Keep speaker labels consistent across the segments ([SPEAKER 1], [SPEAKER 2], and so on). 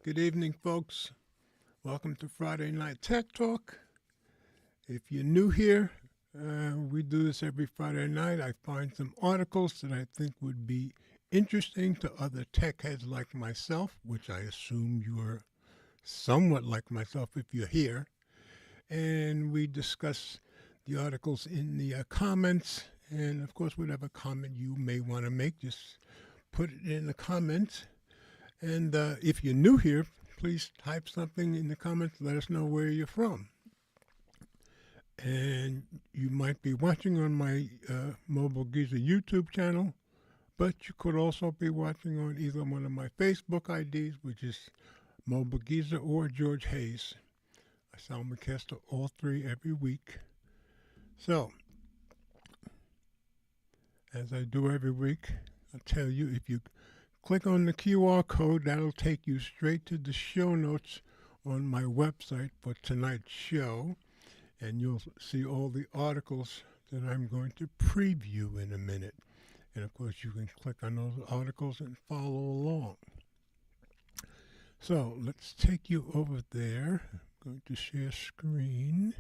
[SPEAKER 1] Good evening, folks. Welcome to Friday Night Tech Talk. If you're new here, we do this every Friday night. I find some articles that I think would be interesting to other tech heads like myself, which I assume you are somewhat like myself if you're here. And we discuss the articles in the comments. And of course, whatever comment you may want to make, just put it in the comments. And if you're new here, please type something in the comments. Let us know where you're from. And you might be watching on my Mobile Geezer YouTube channel, but you could also be watching on either one of my Facebook IDs, which is Mobile Geezer or George Hayes. I simulcast to all three every week. So, as I do every week, I'll tell you, if you click on the QR code, that'll take you straight to the show notes on my website for tonight's show, and you'll see all the articles that I'm going to preview in a minute. And of course, you can click on those articles and follow along. So let's take you over there. I'm going to share screen.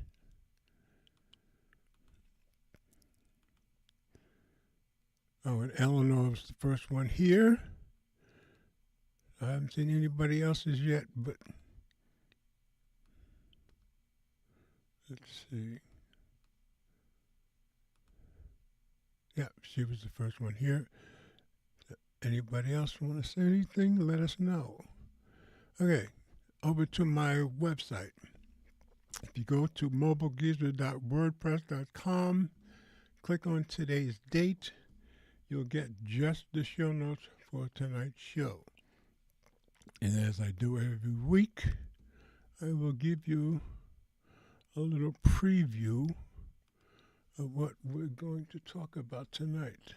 [SPEAKER 1] Oh, and Eleanor was the first one here. I haven't seen anybody else's yet, but let's see. Yeah, she was the first one here. Anybody else want to say anything? Let us know. Okay, over to my website. If you go to mobilegeezer.wordpress.com, click on today's date, you'll get just the show notes for tonight's show. And as I do every week, I will give you a little preview of what we're going to talk about tonight.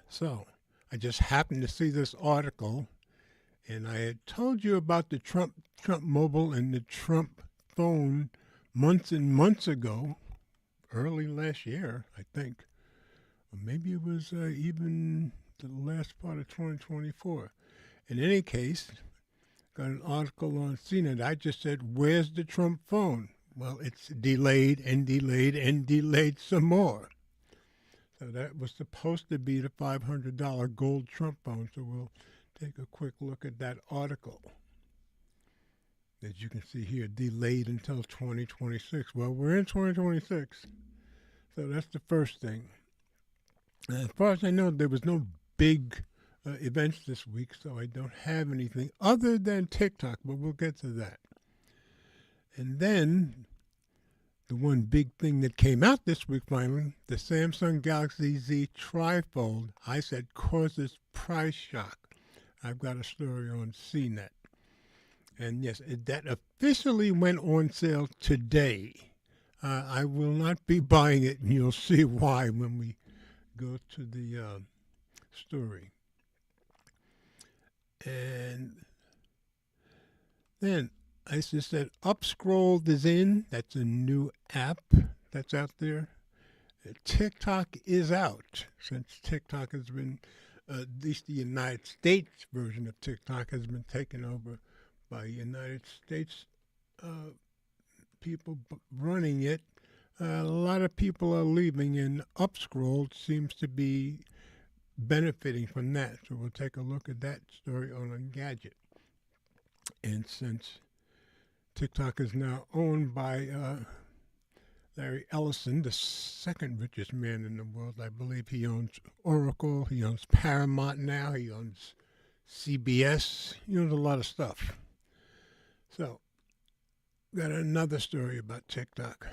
[SPEAKER 1] So, I just happened to see this article, and I had told you about the Trump Mobile and the Trump phone months and months ago, early last year, I think. Or maybe it was even the last part of 2024. In any case, got an article on CNET. I just said, where's the Trump phone? Well, it's delayed and delayed and delayed some more. So that was supposed to be the $500 gold Trump phone. So we'll take a quick look at that article. As you can see here, delayed until 2026. Well, we're in 2026. So that's the first thing. As far as I know, there was no big events this week, so I don't have anything other than TikTok, but we'll get to that. And then the one big thing that came out this week finally, the Samsung Galaxy Z trifold, I said causes price shock. I've got a story on CNET. And yes, that officially went on sale today. I will not be buying it, and you'll see why when we go to the story. And then I just said Upscrolled is in. That's a new app that's out there. TikTok is out, since TikTok has been, at least the United States version of TikTok has been taken over by United States people running it. A lot of people are leaving, and Upscrolled seems to be benefiting from that. So we'll take a look at that story on Engadget. And since TikTok is now owned by Larry Ellison, the second richest man in the world, I believe he owns Oracle, he owns Paramount now, he owns CBS, he owns a lot of stuff. So, got another story about TikTok.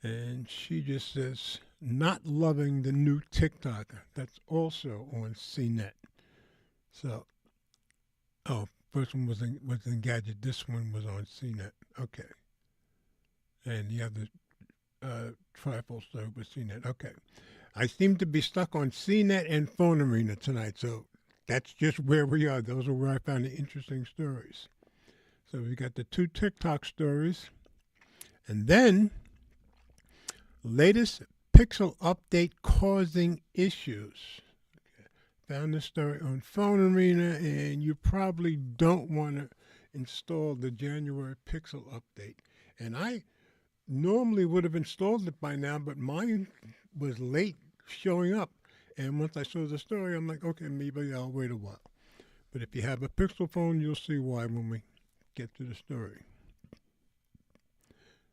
[SPEAKER 1] And she just says, not loving the new TikTok. That's also on CNET. So, first one was in Engadget. This one was on CNET. Okay. And the other trifold story was CNET. Okay. I seem to be stuck on CNET and Phone Arena tonight. So that's just where we are. Those are where I found the interesting stories. So we got the two TikTok stories. And then, latest Pixel update causing issues. Okay. found this story on Phone Arena, and you probably don't want to install the January Pixel update. And I normally would have installed it by now, but mine was late showing up. And once I saw the story, I'm like, okay, maybe I'll wait a while. But if you have a Pixel phone, you'll see why when we get to the story.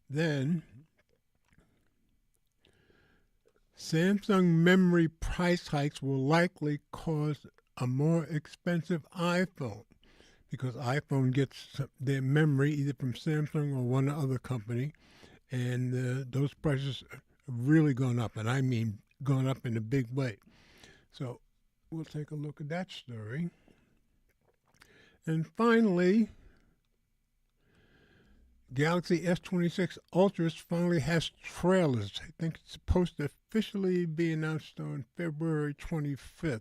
[SPEAKER 1] Then, Samsung memory price hikes will likely cause a more expensive iPhone, because iPhone gets their memory either from Samsung or one other company, and those prices have really gone up, and I mean gone up in a big way. So we'll take a look at that story. And finally, Galaxy S26 Ultra finally has trailers. I think it's supposed to officially be announced on February 25th.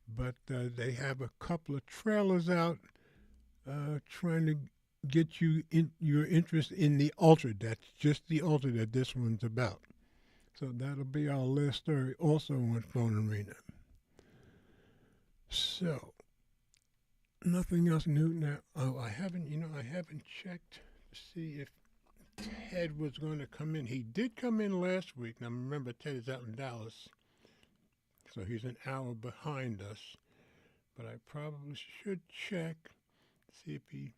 [SPEAKER 1] But they have a couple of trailers out trying to get you your interest in the Ultra. That's just the Ultra that this one's about. So that'll be our last story also on Phone Arena. So, nothing else new now. Oh, I haven't checked to see if Ted was going to come in. He did come in last week. Now remember, Ted is out in Dallas, so he's an hour behind us. But I probably should check, see if he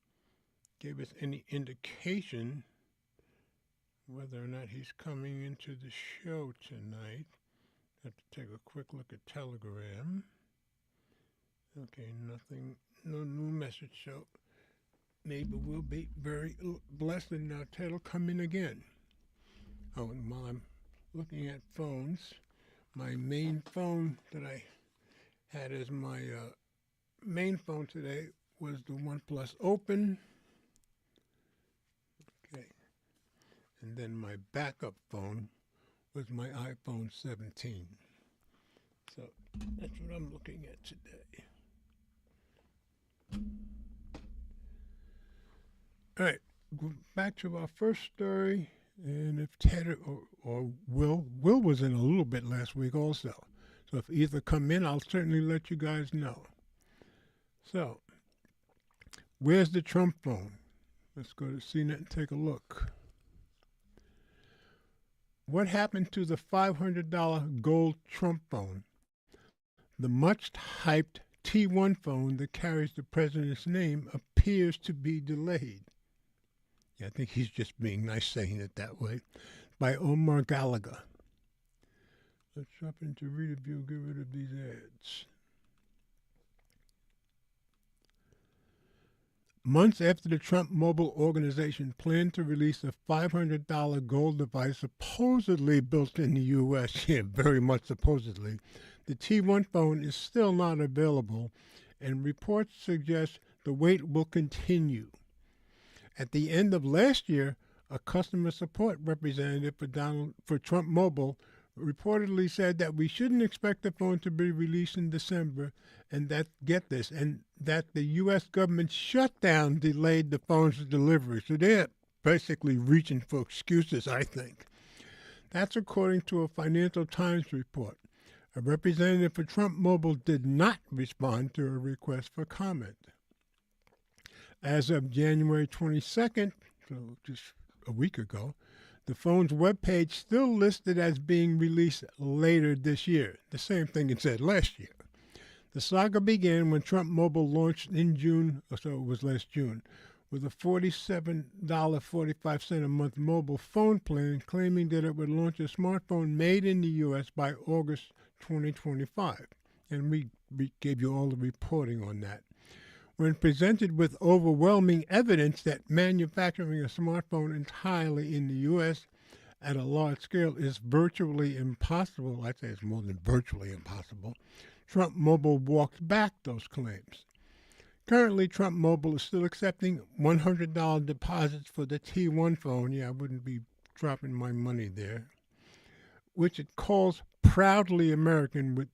[SPEAKER 1] gave us any indication whether or not he's coming into the show tonight. Have to take a quick look at Telegram. Okay, nothing, no new message, so maybe we'll be very blessed and now Ted will come in again. Oh, and while I'm looking at phones, my main phone that I had as my main phone today was the OnePlus Open. Okay. And then my backup phone was my iPhone 17. So that's what I'm looking at today. All right, go back to our first story. And if Ted or Will was in a little bit last week also. So if either come in, I'll certainly let you guys know. So, where's the Trump phone? Let's go to CNET and take a look. What happened to the $500 gold Trump phone? The much hyped T1 phone that carries the president's name appears to be delayed. Yeah, I think he's just being nice saying it that way. By Omar Gallagher. Let's jump into reader view, get rid of these ads. Months after the Trump Mobile organization planned to release a $500 gold device supposedly built in the U.S., yeah, very much supposedly, the T1 phone is still not available, and reports suggest the wait will continue. At the end of last year, a customer support representative for Trump Mobile reportedly said that we shouldn't expect the phone to be released in December, and that, get this, and that the U.S. government shutdown delayed the phone's delivery. So they're basically reaching for excuses, I think. That's according to a Financial Times report. A representative for Trump Mobile did not respond to a request for comment. As of January 22nd, so just a week ago, the phone's webpage still listed as being released later this year. The same thing it said last year. The saga began when Trump Mobile launched in June, or so it was last June, with a $47.45 a month mobile phone plan, claiming that it would launch a smartphone made in the U.S. by August 2025. And we gave you all the reporting on that. When presented with overwhelming evidence that manufacturing a smartphone entirely in the U.S. at a large scale is virtually impossible, I'd say it's more than virtually impossible, Trump Mobile walked back those claims. Currently, Trump Mobile is still accepting $100 deposits for the T1 phone. Yeah, I wouldn't be dropping my money there. Which it calls proudly American, with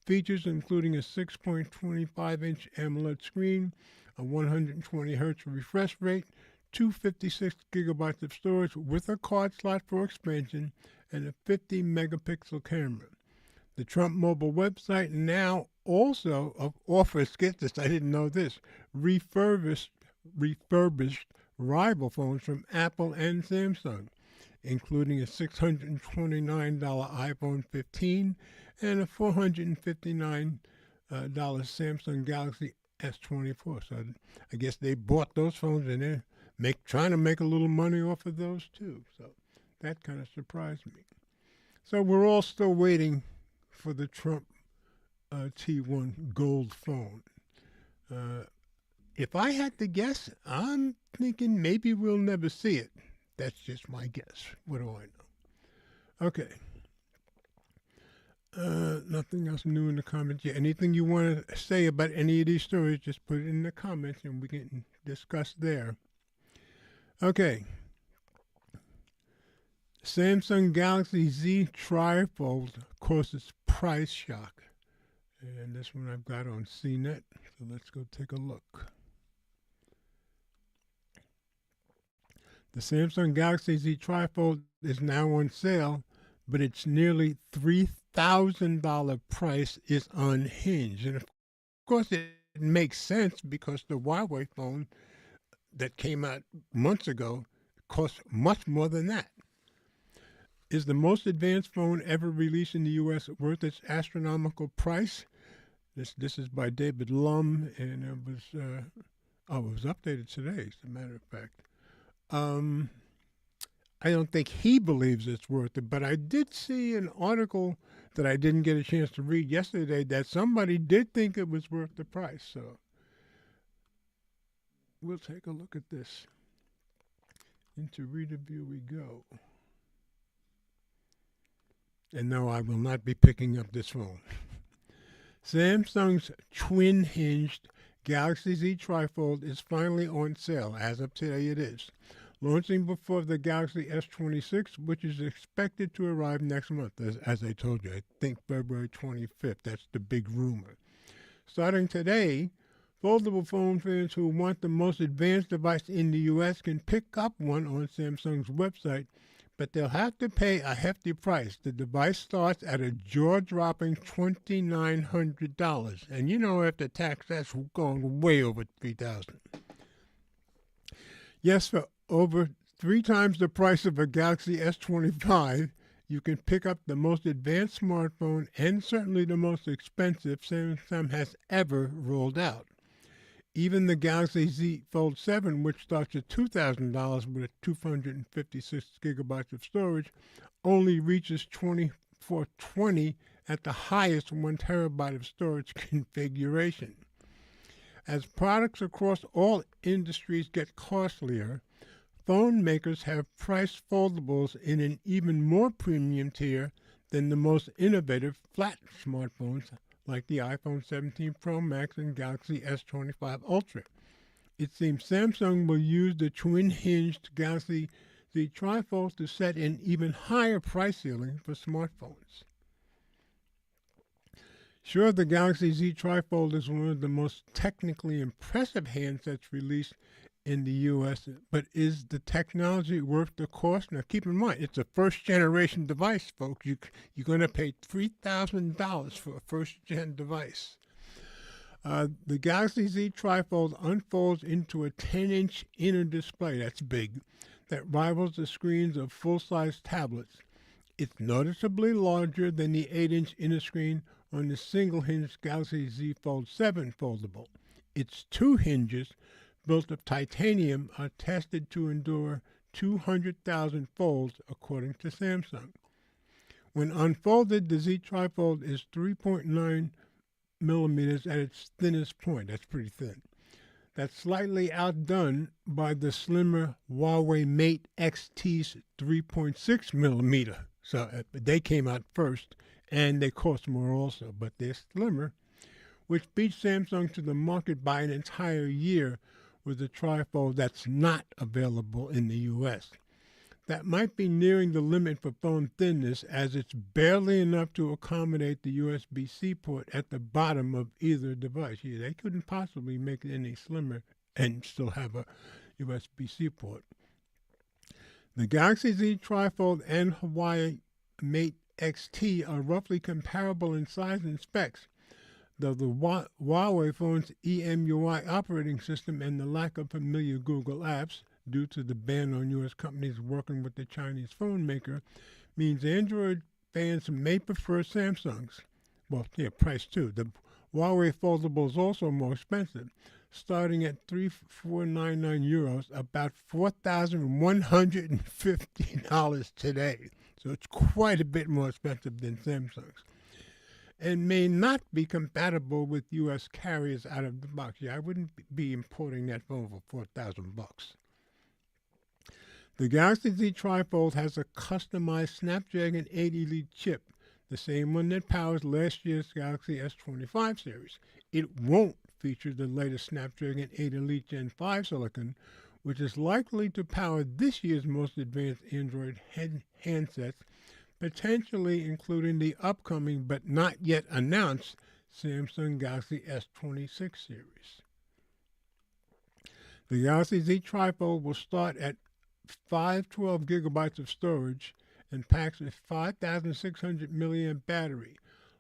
[SPEAKER 1] features including a 6.25-inch AMOLED screen, a 120 hertz refresh rate, 256 gigabytes of storage with a card slot for expansion, and a 50 megapixel camera. The Trump Mobile website now also offers, get this, I didn't know this, refurbished rival phones from Apple and Samsung, including a $629 iPhone 15 and a $459 Samsung Galaxy S24. So I guess they bought those phones and they're trying to make a little money off of those too. So that kind of surprised me. So we're all still waiting for the Trump T1 Gold phone. If I had to guess, I'm thinking maybe we'll never see it. That's just my guess. What do I know? Okay. Nothing else new in the comments yet. Anything you want to say about any of these stories, just put it in the comments and we can discuss there. Okay. Samsung Galaxy Z Trifold causes price shock. And this one I've got on CNET. So let's go take a look. The Samsung Galaxy Z Trifold is now on sale, but its nearly $3,000 price is unhinged. And of course, it makes sense because the Huawei phone that came out months ago cost much more than that. Is the most advanced phone ever released in the U.S. worth its astronomical price? This is by David Lum, and it was updated today, as a matter of fact. I don't think he believes it's worth it, but I did see an article that I didn't get a chance to read yesterday that somebody did think it was worth the price. So we'll take a look at this. Into Reader View we go. And no, I will not be picking up this phone. Samsung's twin-hinged Galaxy Z Trifold is finally on sale. As of today, it is. Launching before the Galaxy S26, which is expected to arrive next month. As I told you, I think February 25th. That's the big rumor. Starting today, foldable phone fans who want the most advanced device in the U.S. can pick up one on Samsung's website, but they'll have to pay a hefty price. The device starts at a jaw-dropping $2,900, and you know after tax, that's going way over $3,000. Yes, for over 3 times the price of a Galaxy S25, you can pick up the most advanced smartphone and certainly the most expensive Samsung has ever rolled out. Even the Galaxy Z Fold 7, which starts at $2,000 with 256 gigabytes of storage, only reaches $2,420 at the highest 1 terabyte of storage configuration. As products across all industries get costlier, phone makers have priced foldables in an even more premium tier than the most innovative flat smartphones like the iPhone 17 Pro Max and Galaxy S25 Ultra. It seems Samsung will use the twin-hinged Galaxy Z Trifold to set an even higher price ceiling for smartphones. Sure, the Galaxy Z Trifold is one of the most technically impressive handsets released in the U.S., but is the technology worth the cost? Now, keep in mind, it's a first-generation device, folks. You're going to pay $3,000 for a first-gen device. The Galaxy Z Trifold unfolds into a 10-inch inner display, that's big, that rivals the screens of full-size tablets. It's noticeably larger than the 8-inch inner screen on the single-hinged Galaxy Z Fold 7 foldable. Its 2 hinges, built of titanium, are tested to endure 200,000 folds, according to Samsung. When unfolded, the Z Trifold is 3.9 millimeters at its thinnest point. That's pretty thin. That's slightly outdone by the slimmer Huawei Mate XT's 3.6 millimeter. So they came out first, and they cost more also, but they're slimmer, which beats Samsung to the market by an entire year with a Trifold that's not available in the U.S. That might be nearing the limit for phone thinness, as it's barely enough to accommodate the USB-C port at the bottom of either device. Yeah, they couldn't possibly make it any slimmer and still have a USB-C port. The Galaxy Z Trifold and Huawei Mate XT are roughly comparable in size and specs, though the Huawei phone's EMUI operating system and the lack of familiar Google apps, due to the ban on U.S. companies working with the Chinese phone maker, means Android fans may prefer Samsung's. Well, yeah, price too. The Huawei foldable is also more expensive, starting at €3,499, about $4,150 today. So it's quite a bit more expensive than Samsung's, and may not be compatible with U.S. carriers out of the box. Yeah, I wouldn't be importing that phone for $4,000. The Galaxy Z Trifold has a customized Snapdragon 8 Elite chip, the same one that powers last year's Galaxy S25 series. It won't feature the latest Snapdragon 8 Elite Gen 5 silicon, which is likely to power this year's most advanced Android handsets, potentially including the upcoming but not yet announced Samsung Galaxy S26 series. The Galaxy Z Trifold will start at 512 gigabytes of storage and packs a 5,600 milliamp battery,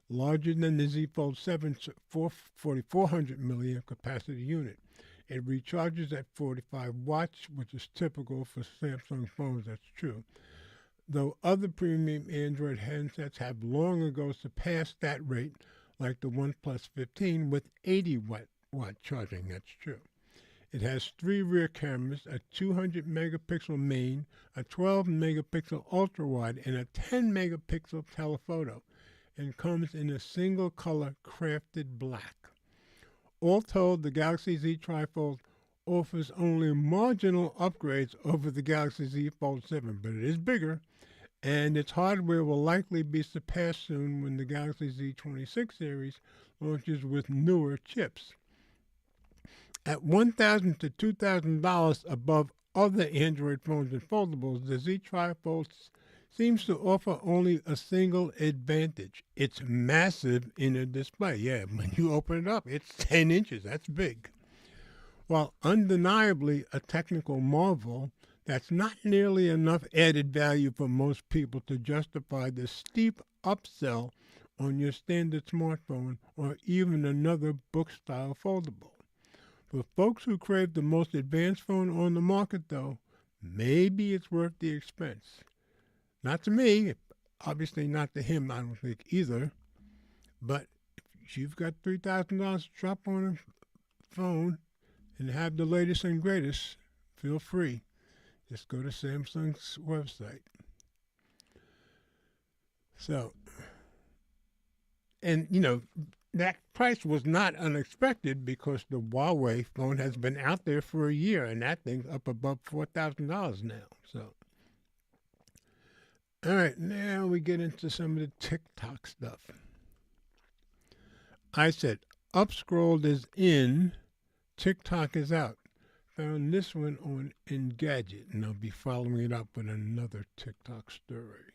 [SPEAKER 1] larger than the Z Fold 7's 4,400 milliamp capacity unit. It recharges at 45 watts, which is typical for Samsung phones, that's true. Though other premium Android handsets have long ago surpassed that rate, like the OnePlus 15 with 80 watt charging, that's true. It has 3 rear cameras, a 200 megapixel main, a 12 megapixel ultra-wide, and a 10 megapixel telephoto, and comes in a single color crafted black. All told, the Galaxy Z Trifold offers only marginal upgrades over the Galaxy Z Fold 7, but it is bigger, and its hardware will likely be surpassed soon when the Galaxy Z26 series launches with newer chips. At $1,000 to $2,000 above other Android phones and foldables, the Z Trifold seems to offer only a single advantage. It's massive in a display. Yeah, when you open it up, it's 10 inches. That's big. While undeniably a technical marvel, that's not nearly enough added value for most people to justify the steep upsell on your standard smartphone or even another book-style foldable. For folks who crave the most advanced phone on the market, though, maybe it's worth the expense. Not to me, obviously not to him, I don't think either, but if you've got $3,000 to drop on a phone and have the latest and greatest, feel free. Just go to Samsung's website. So, and that price was not unexpected because the Huawei phone has been out there for a year, and that thing's up above $4,000 now. So, all right, now we get into some of the TikTok stuff. I said, Upscrolled is in, TikTok is out. Found this one on Engadget, and I'll be following it up with another TikTok story.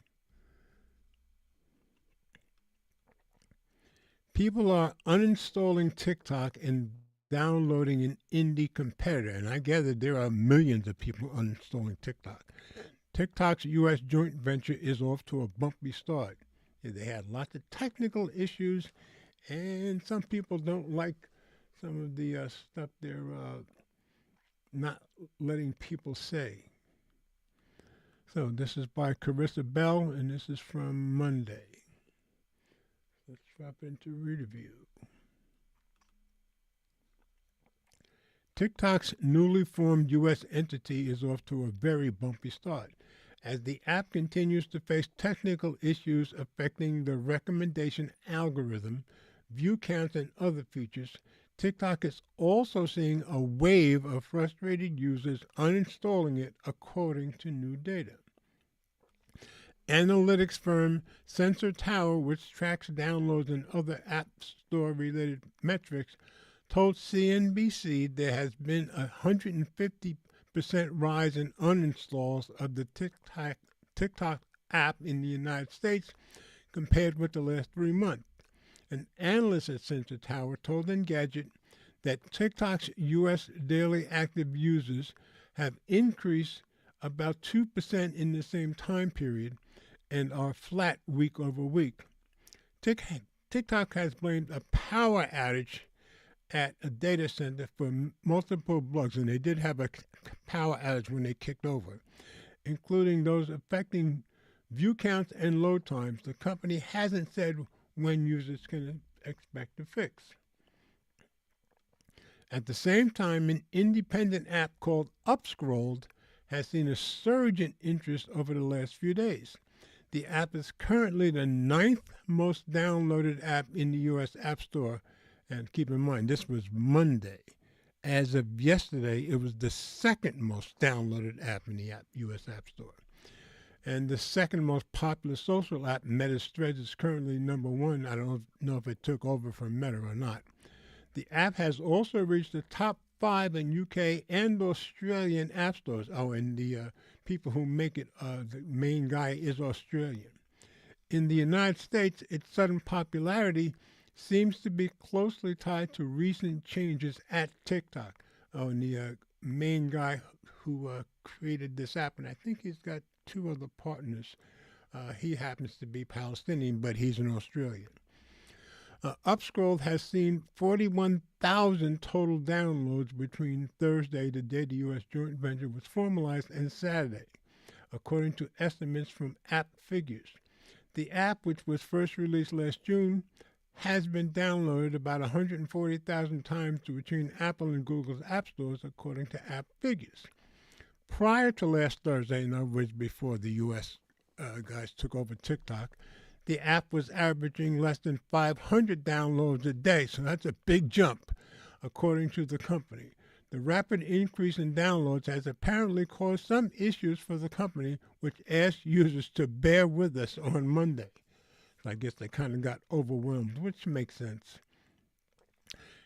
[SPEAKER 1] People are uninstalling TikTok and downloading an indie competitor, and I gather there are millions of people uninstalling TikTok. TikTok's U.S. joint venture is off to a bumpy start. They had lots of technical issues, and some people don't like some of the stuff they're not letting people say. So this is by Carissa Bell, and this is from Monday. Let's drop into review. TikTok's newly formed U.S. entity is off to a very bumpy start, as the app continues to face technical issues affecting the recommendation algorithm, view counts, and other features. TikTok is also seeing a wave of frustrated users uninstalling it, according to new data. Analytics firm Sensor Tower, which tracks downloads and other App Store-related metrics, told CNBC there has been a 150% rise in uninstalls of the TikTok app in the United States compared with the last 3 months. An analyst at Sensor Tower told Engadget that TikTok's U.S. daily active users have increased about 2% in the same time period, and are flat week over week. TikTok has blamed a power outage at a data center for multiple bugs, and they did have a power outage when they kicked over, including those affecting view counts and load times. The company hasn't said when users can expect a fix. At the same time, an independent app called Upscrolled has seen a surge in interest over the last few days. The app is currently the ninth most downloaded app in the U.S. App Store. And keep in mind, this was Monday. As of yesterday, it was the second most downloaded app in the U.S. App Store. And the second most popular social app, Meta's Threads, is currently number one. I don't know if it took over from Meta or not. The app has also reached the top 5 in UK and Australian app stores. Oh, and the people who make it, the main guy is Australian. In the United States, its sudden popularity seems to be closely tied to recent changes at TikTok. Oh, and the main guy who created this app, and I think he's got 2 other partners. He happens to be Palestinian, but he's an Australian. Upscrolled has seen 41,000 total downloads between Thursday, the day the U.S. joint venture was formalized, and Saturday, according to estimates from App Figures. The app, which was first released last June, has been downloaded about 140,000 times between Apple and Google's app stores, according to App Figures. Prior to last Thursday, in other words, before the U.S. Guys took over TikTok, the app was averaging less than 500 downloads a day, so that's a big jump, according to the company. The rapid increase in downloads has apparently caused some issues for the company, which asked users to bear with us on Monday. So I guess they kind of got overwhelmed, which makes sense.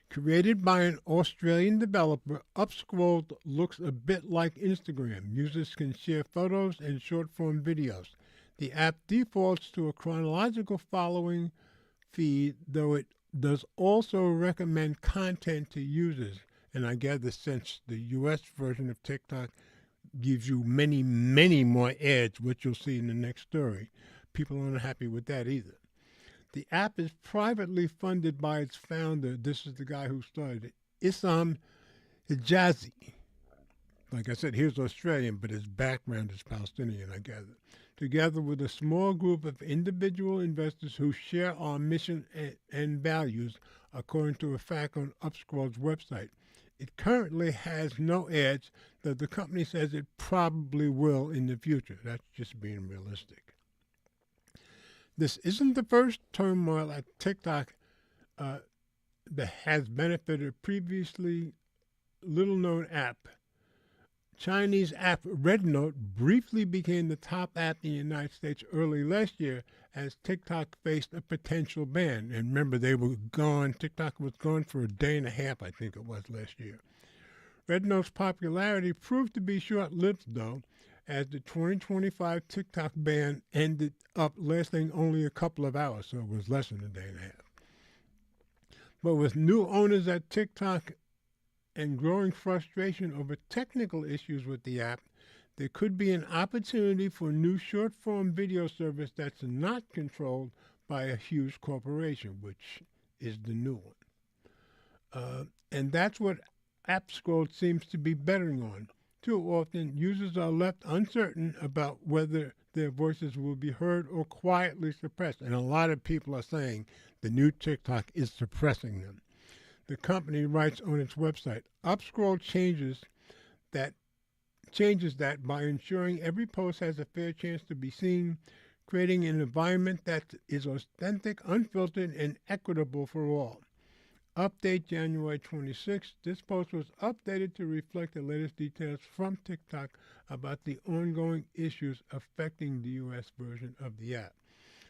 [SPEAKER 1] Created by an Australian developer, Upscrolled looks a bit like Instagram. Users can share photos and short-form videos. The app defaults to a chronological following feed, though it does also recommend content to users. And I gather since the U.S. version of TikTok gives you many, many more ads, which you'll see in the next story, people aren't happy with that either. The app is privately funded by its founder. This is the guy who started it, Issam Hijazi. Like I said, he's Australian, but his background is Palestinian, I gather. Together with a small group of individual investors who share our mission and values, according to a fact on Upscrolled's website. It currently has no ads, though the company says it probably will in the future. That's just being realistic. This isn't the first turmoil at TikTok that has benefited a previously little-known app. Chinese app RedNote briefly became the top app in the United States early last year as TikTok faced a potential ban. And remember, they were gone. TikTok was gone for a day and a half, I think it was, last year. RedNote's popularity proved to be short-lived, though, as the 2025 TikTok ban ended up lasting only a couple of hours, so it was less than a day and a half. But with new owners at TikTok and growing frustration over technical issues with the app, there could be an opportunity for a new short-form video service that's not controlled by a huge corporation, which is the new one. And that's what Upscrolled seems to be betting on. Too often, users are left uncertain about whether their voices will be heard or quietly suppressed. And a lot of people are saying the new TikTok is suppressing them. The company writes on its website, Upscrolled changes that by ensuring every post has a fair chance to be seen, creating an environment that is authentic, unfiltered, and equitable for all. Update January 26th. This post was updated to reflect the latest details from TikTok about the ongoing issues affecting the U.S. version of the app.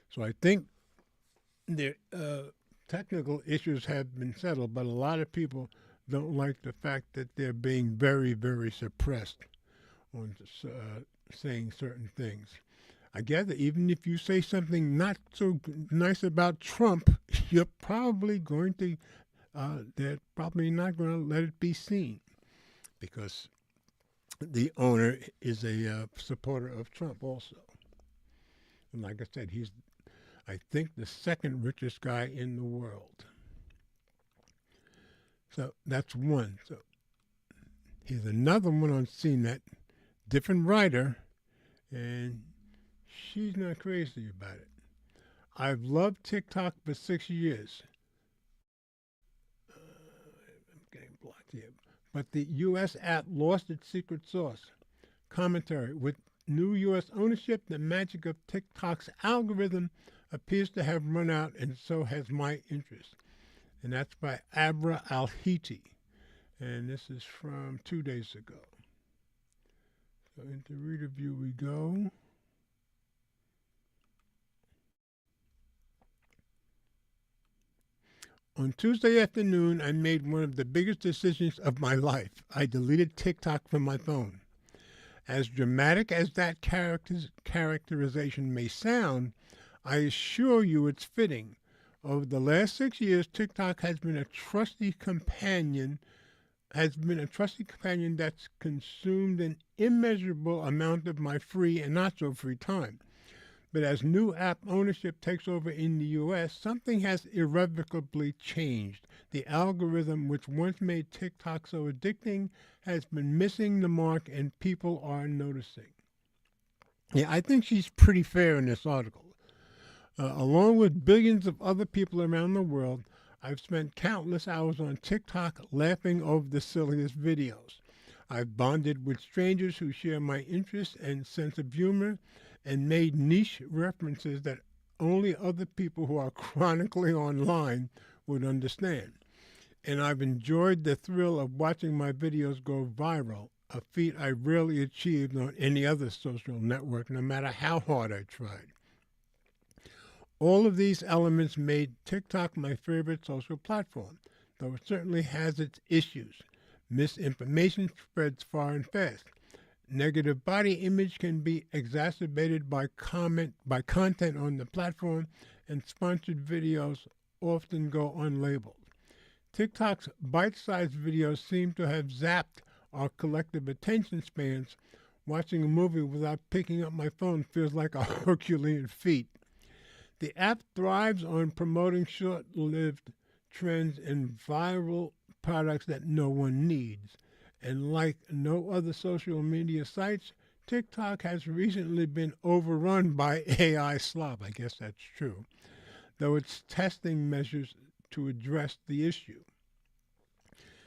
[SPEAKER 1] So I think the technical issues have been settled, but a lot of people don't like the fact that they're being very, very suppressed on saying certain things. I gather even if you say something not so nice about Trump, you're probably going to they're probably not going to let it be seen because the owner is a supporter of Trump also. And like I said, he's, I think, the second richest guy in the world. So that's one. So here's another one on CNET, different writer, and she's not crazy about it. I've loved TikTok for 6 years. I'm getting blocked here. But the U.S. app lost its secret sauce. Commentary. With new U.S. ownership, the magic of TikTok's algorithm appears to have run out, and so has my interest. And that's by Abra Al-Hiti. And this is from 2 days ago. So into reader view we go. On Tuesday afternoon, I made one of the biggest decisions of my life. I deleted TikTok from my phone. As dramatic as that characterization may sound, I assure you it's fitting. Over the last 6 years, TikTok has been a trusty companion that's consumed an immeasurable amount of my free and not so free time. But as new app ownership takes over in the U.S., something has irrevocably changed. The algorithm which once made TikTok so addicting has been missing the mark, and people are noticing. Yeah, I think she's pretty fair in this article. Along with billions of other people around the world, I've spent countless hours on TikTok laughing over the silliest videos. I've bonded with strangers who share my interests and sense of humor, and made niche references that only other people who are chronically online would understand. And I've enjoyed the thrill of watching my videos go viral, a feat I rarely achieved on any other social network, no matter how hard I tried. All of these elements made TikTok my favorite social platform, though it certainly has its issues. Misinformation spreads far and fast. Negative body image can be exacerbated by content on the platform, and sponsored videos often go unlabeled. TikTok's bite-sized videos seem to have zapped our collective attention spans. Watching a movie without picking up my phone feels like a Herculean feat. The app thrives on promoting short-lived trends and viral products that no one needs. And like no other social media sites, TikTok has recently been overrun by AI slop. I guess that's true, though it's testing measures to address the issue.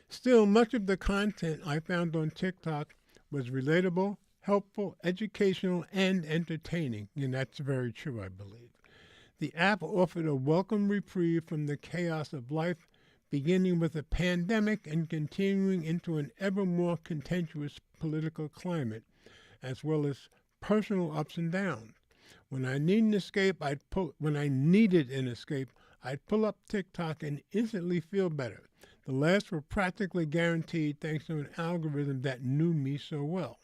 [SPEAKER 1] Still, much of the content I found on TikTok was relatable, helpful, educational, and entertaining, and that's very true, I believe. The app offered a welcome reprieve from the chaos of life, beginning with a pandemic and continuing into an ever more contentious political climate, as well as personal ups and downs. When I needed an escape, I'd pull up TikTok and instantly feel better. The last were practically guaranteed thanks to an algorithm that knew me so well.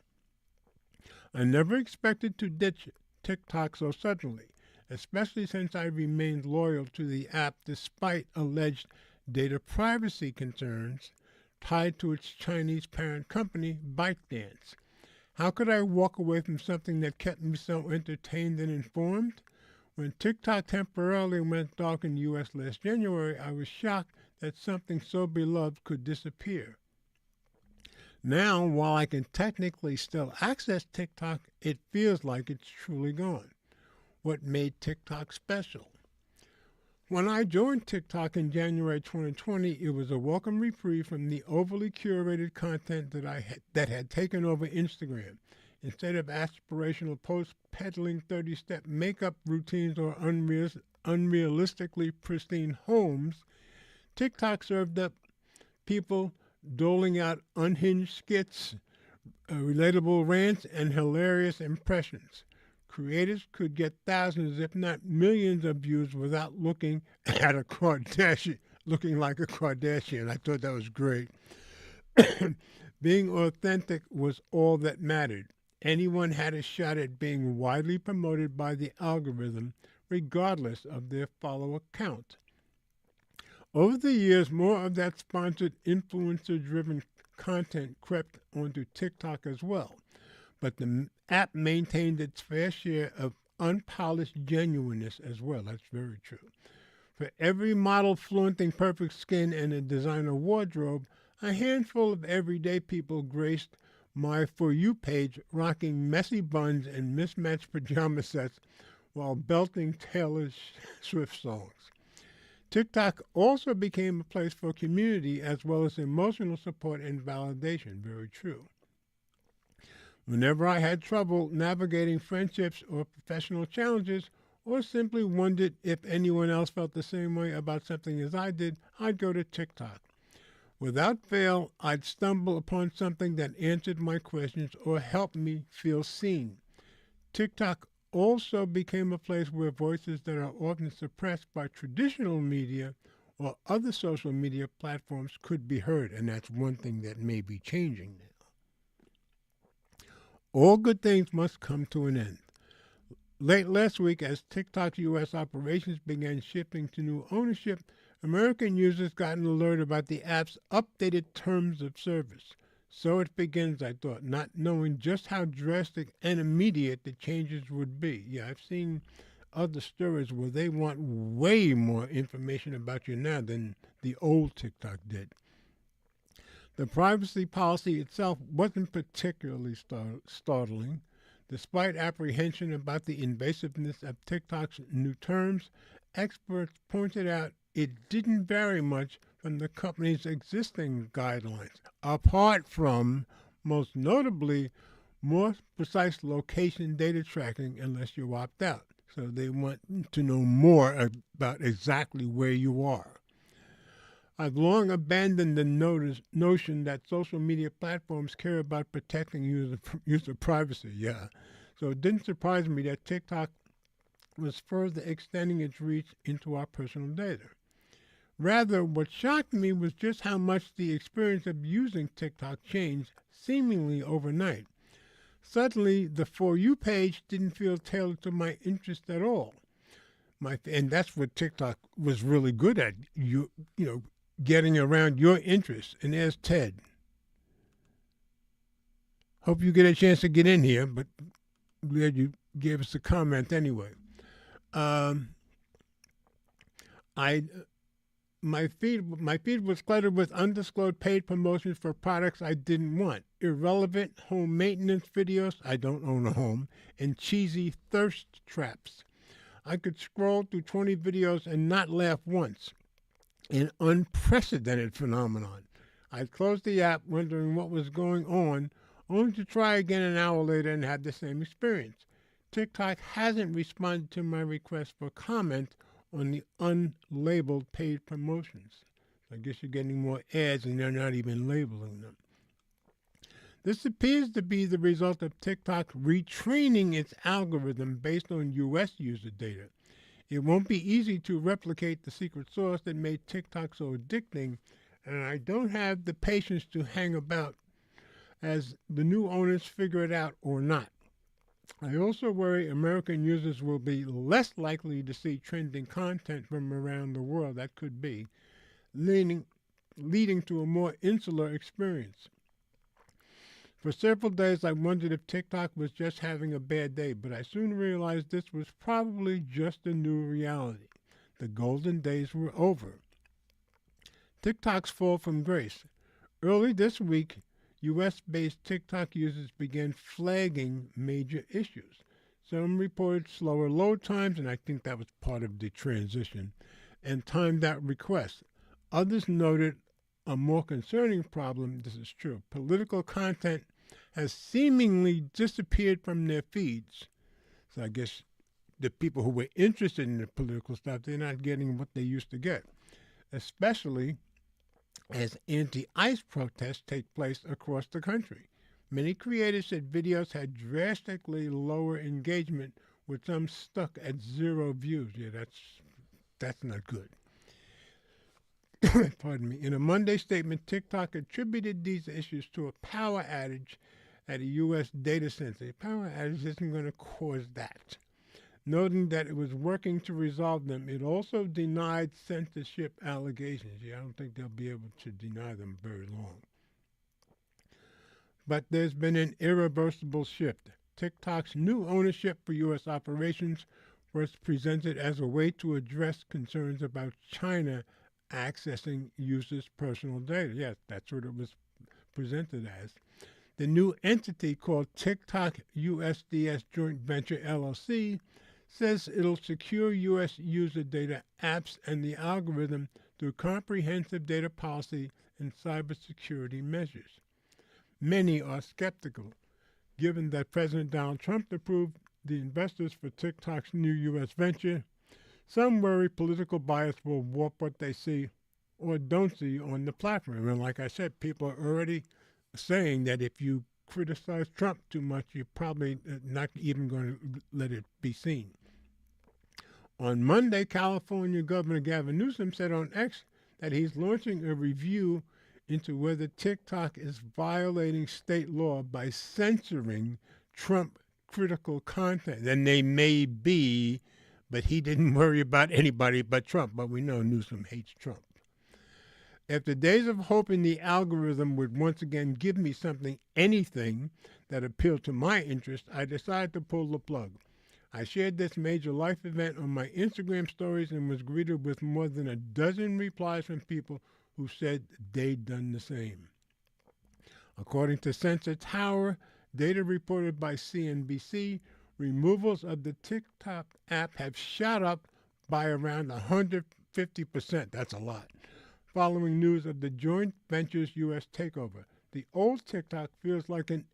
[SPEAKER 1] I never expected to ditch TikTok so suddenly, especially since I remained loyal to the app despite alleged data privacy concerns tied to its Chinese parent company, ByteDance. How could I walk away from something that kept me so entertained and informed? When TikTok temporarily went dark in the U.S. last January, I was shocked that something so beloved could disappear. Now, while I can technically still access TikTok, it feels like it's truly gone. What made TikTok special? When I joined TikTok in January 2020, it was a welcome reprieve from the overly curated content that had taken over Instagram. Instead of aspirational posts peddling 30-step makeup routines or unrealistically pristine homes, TikTok served up people doling out unhinged skits, relatable rants, and hilarious impressions. Creators could get thousands, if not millions, of views without looking like a Kardashian. I thought that was great. Being authentic was all that mattered. Anyone had a shot at being widely promoted by the algorithm, regardless of their follower count. Over the years, more of that sponsored, influencer-driven content crept onto TikTok as well. But the app maintained its fair share of unpolished genuineness as well. That's very true. For every model flaunting perfect skin and a designer wardrobe, a handful of everyday people graced my For You page, rocking messy buns and mismatched pajama sets while belting Taylor Swift songs. TikTok also became a place for community as well as emotional support and validation. Very true. Whenever I had trouble navigating friendships or professional challenges, or simply wondered if anyone else felt the same way about something as I did, I'd go to TikTok. Without fail, I'd stumble upon something that answered my questions or helped me feel seen. TikTok also became a place where voices that are often suppressed by traditional media or other social media platforms could be heard, and that's one thing that may be changing now. All good things must come to an end. Late last week, as TikTok's U.S. operations began shifting to new ownership, American users got an alert about the app's updated terms of service. So it begins, I thought, not knowing just how drastic and immediate the changes would be. Yeah, I've seen other stories where they want way more information about you now than the old TikTok did. The privacy policy itself wasn't particularly startling. Despite apprehension about the invasiveness of TikTok's new terms, experts pointed out it didn't vary much from the company's existing guidelines, apart from, most notably, more precise location data tracking unless you opt out. So they want to know more about exactly where you are. I've long abandoned the notion that social media platforms care about protecting user privacy. Yeah. So it didn't surprise me that TikTok was further extending its reach into our personal data. Rather, what shocked me was just how much the experience of using TikTok changed seemingly overnight. Suddenly, the For You page didn't feel tailored to my interest at all. And that's what TikTok was really good at, getting around your interests. And there's Ted. Hope you get a chance to get in here, but glad you gave us a comment anyway. My feed was cluttered with undisclosed paid promotions for products I didn't want, irrelevant home maintenance videos, I don't own a home, and cheesy thirst traps. I could scroll through 20 videos and not laugh once. An unprecedented phenomenon. I closed the app wondering what was going on, only to try again an hour later and have the same experience. TikTok hasn't responded to my request for comment on the unlabeled paid promotions. I guess you're getting more ads and they're not even labeling them. This appears to be the result of TikTok retraining its algorithm based on U.S. user data. It won't be easy to replicate the secret sauce that made TikTok so addicting, and I don't have the patience to hang about as the new owners figure it out or not. I also worry American users will be less likely to see trending content from around the world. That could be leading to a more insular experience. For several days, I wondered if TikTok was just having a bad day, but I soon realized this was probably just a new reality. The golden days were over. TikTok's fall from grace. Early this week, U.S.-based TikTok users began flagging major issues. Some reported slower load times, and I think that was part of the transition, and timed out requests. Others noted a more concerning problem, this is true. Political content has seemingly disappeared from their feeds. So I guess the people who were interested in the political stuff, they're not getting what they used to get, especially as anti-ICE protests take place across the country. Many creators said videos had drastically lower engagement, with some stuck at 0 views. Yeah, that's not good. Pardon me. In a Monday statement, TikTok attributed these issues to a power outage at a U.S. data center. A power outage isn't going to cause that. Noting that it was working to resolve them, it also denied censorship allegations. Yeah, I don't think they'll be able to deny them very long. But there's been an irreversible shift. TikTok's new ownership for U.S. operations was presented as a way to address concerns about China accessing users' personal data. Yes, that's what it was presented as. The new entity, called TikTok USDS Joint Venture LLC, says it'll secure U.S. user data, apps, and the algorithm through comprehensive data policy and cybersecurity measures. Many are skeptical, given that President Donald Trump approved the investors for TikTok's new U.S. venture. Some worry political bias will warp what they see or don't see on the platform. And like I said, people are already saying that if you criticize Trump too much, you're probably not even going to let it be seen. On Monday, California Governor Gavin Newsom said on X that he's launching a review into whether TikTok is violating state law by censoring Trump critical content. And they may be, but he didn't worry about anybody but Trump. But we know Newsom hates Trump. After days of hoping the algorithm would once again give me something, anything, that appealed to my interest, I decided to pull the plug. I shared this major life event on my Instagram stories and was greeted with more than a dozen replies from people who said they'd done the same. According to Sensor Tower, data reported by CNBC, removals of the TikTok app have shot up by around 150%. That's a lot. Following news of the joint venture's U.S. takeover, the old TikTok feels like an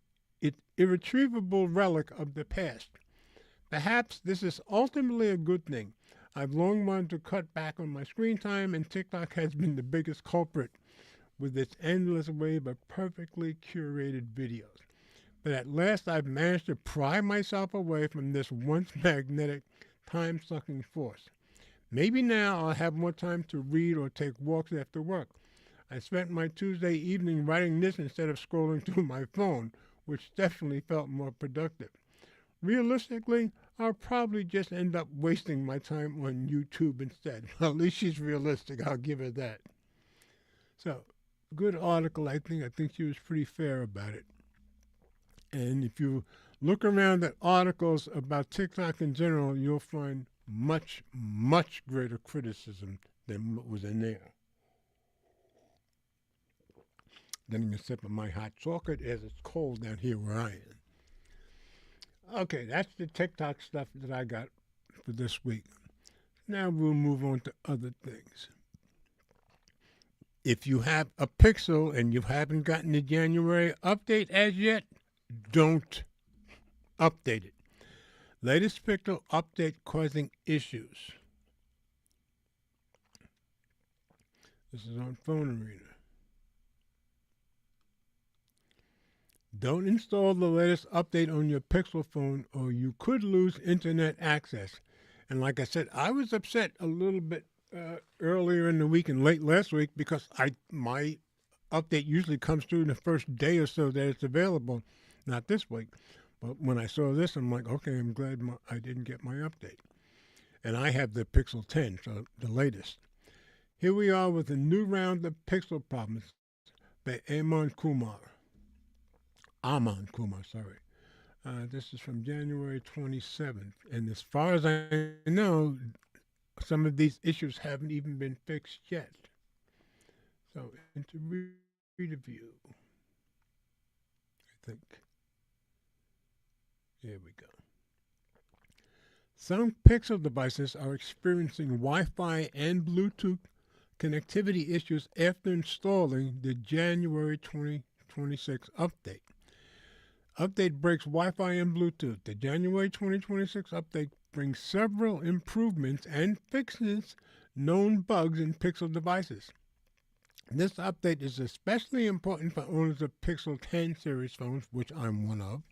[SPEAKER 1] irretrievable relic of the past. Perhaps this is ultimately a good thing. I've long wanted to cut back on my screen time, and TikTok has been the biggest culprit with its endless wave of perfectly curated videos. But at last I've managed to pry myself away from this once magnetic, time-sucking force. Maybe now I'll have more time to read or take walks after work. I spent my Tuesday evening writing this instead of scrolling through my phone, which definitely felt more productive. Realistically, I'll probably just end up wasting my time on YouTube instead. Well, at least she's realistic. I'll give her that. So, good article, I think. I think she was pretty fair about it. And if you look around at articles about TikTok in general, you'll find much, much greater criticism than what was in there. Getting a sip of my hot chocolate as it's cold down here where I am. Okay, that's the TikTok stuff that I got for this week. Now we'll move on to other things. If you have a Pixel and you haven't gotten the January update as yet, don't update it. Latest Pixel update causing issues. This is on Phone Arena. Don't install the latest update on your Pixel phone or you could lose internet access. And like I said, I was upset a little bit earlier in the week and late last week because my update usually comes through the first day or so that it's available, not this week. But when I saw this, I'm like, okay, I'm glad I didn't get my update. And I have the Pixel 10, so the latest. Here we are with a new round of Pixel problems by Amon Kumar, sorry. This is from January 27th. And as far as I know, some of these issues haven't even been fixed yet. So, into review, I think. Here we go. Some Pixel devices are experiencing Wi-Fi and Bluetooth connectivity issues after installing the January 2026 update. Update breaks Wi-Fi and Bluetooth. The January 2026 update brings several improvements and fixes known bugs in Pixel devices. This update is especially important for owners of Pixel 10 series phones, which I'm one of,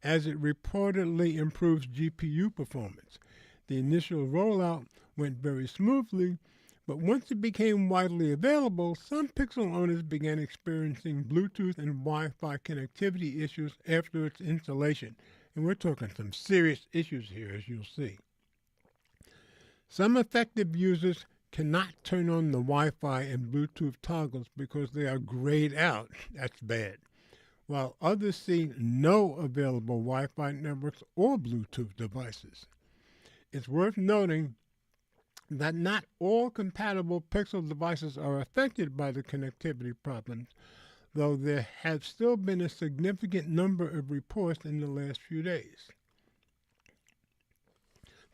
[SPEAKER 1] as it reportedly improves GPU performance. The initial rollout went very smoothly, but once it became widely available, some Pixel owners began experiencing Bluetooth and Wi-Fi connectivity issues after its installation. And we're talking some serious issues here, as you'll see. Some affected users cannot turn on the Wi-Fi and Bluetooth toggles because they are grayed out. That's bad. while others see no available Wi-Fi networks or Bluetooth devices. It's worth noting that not all compatible Pixel devices are affected by the connectivity problems, though there have still been a significant number of reports in the last few days.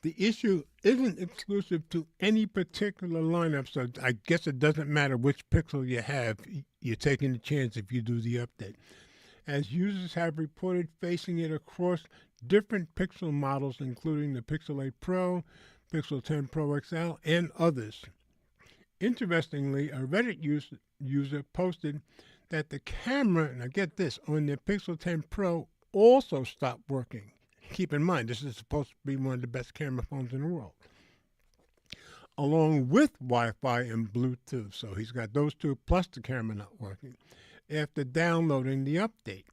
[SPEAKER 1] The issue isn't exclusive to any particular lineup, so I guess it doesn't matter which Pixel you have. You're taking the chance if you do the update, as users have reported facing it across different Pixel models, including the Pixel 8 Pro, Pixel 10 Pro XL, and others. Interestingly, a Reddit user posted that the camera, now get this, on the Pixel 10 Pro also stopped working. Keep in mind, this is supposed to be one of the best camera phones in the world, along with Wi-Fi and Bluetooth. So he's got those two plus the camera not working after downloading the update.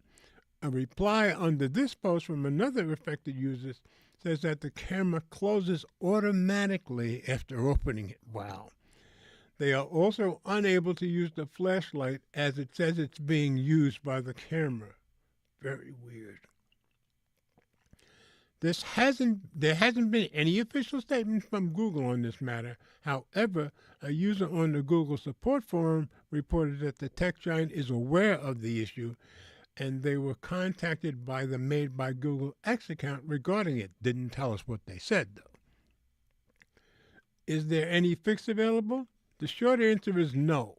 [SPEAKER 1] A reply under this post from another affected user says that the camera closes automatically after opening it. Wow. They are also unable to use the flashlight as it says it's being used by the camera. Very weird. There hasn't been any official statement from Google on this matter. However, a user on the Google support forum reported that the tech giant is aware of the issue, and they were contacted by the Made by Google X account regarding it. Didn't tell us what they said, though. Is there any fix available? The short answer is no.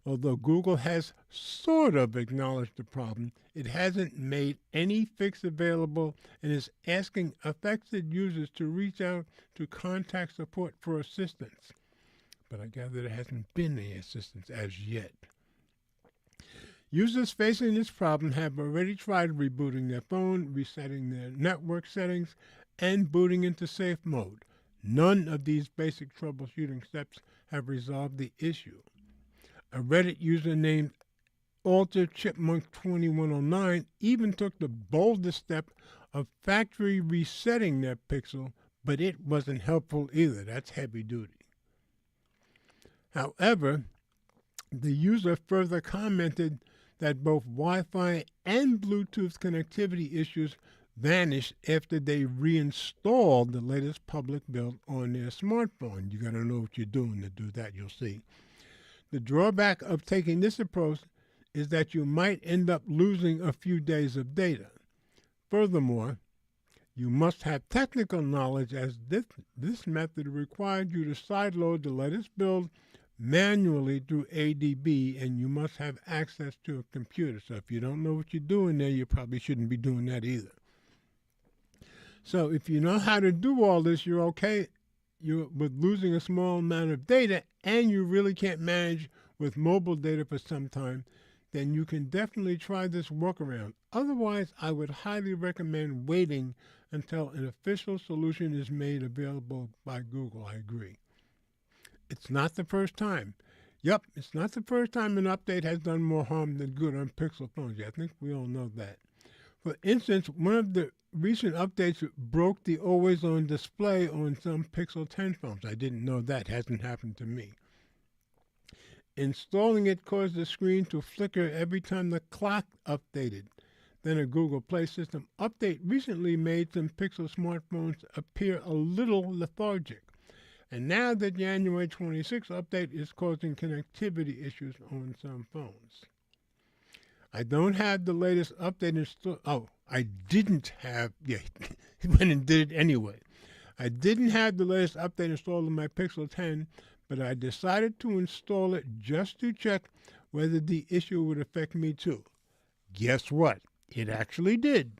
[SPEAKER 1] Although Google has sort of acknowledged the problem, it hasn't made any fix available and is asking affected users to reach out to contact support for assistance. But I gather there hasn't been any assistance as yet. Users facing this problem have already tried rebooting their phone, resetting their network settings, and booting into safe mode. None of these basic troubleshooting steps have resolved the issue. A Reddit user named AlterChipmunk2109 even took the boldest step of factory resetting their Pixel, but it wasn't helpful either. That's heavy duty. However, the user further commented that both Wi-Fi and Bluetooth connectivity issues vanished after they reinstalled the latest public build on their smartphone. You got to know what you're doing to do that, you'll see. The drawback of taking this approach is that you might end up losing a few days of data. Furthermore, you must have technical knowledge, as this method required you to sideload the latest build manually through ADB, and you must have access to a computer. So if you don't know what you're doing there, you probably shouldn't be doing that either. So if you know how to do all this, you're okay with losing a small amount of data, and you really can't manage with mobile data for some time, then you can definitely try this workaround. Otherwise, I would highly recommend waiting until an official solution is made available by Google. I agree. It's not the first time. Yep, it's not the first time an update has done more harm than good on Pixel phones. I think we all know that. For instance, one of the recent updates broke the always-on display on some Pixel 10 phones. I didn't know that. Hasn't happened to me. Installing it caused the screen to flicker every time the clock updated. Then a Google Play System update recently made some Pixel smartphones appear a little lethargic. And now the January 26th update is causing connectivity issues on some phones. I don't have the latest update installed. Oh, I didn't have, yeah, he went and did it anyway. I didn't have the latest update installed on my Pixel 10, but I decided to install it just to check whether the issue would affect me too. Guess what? It actually did.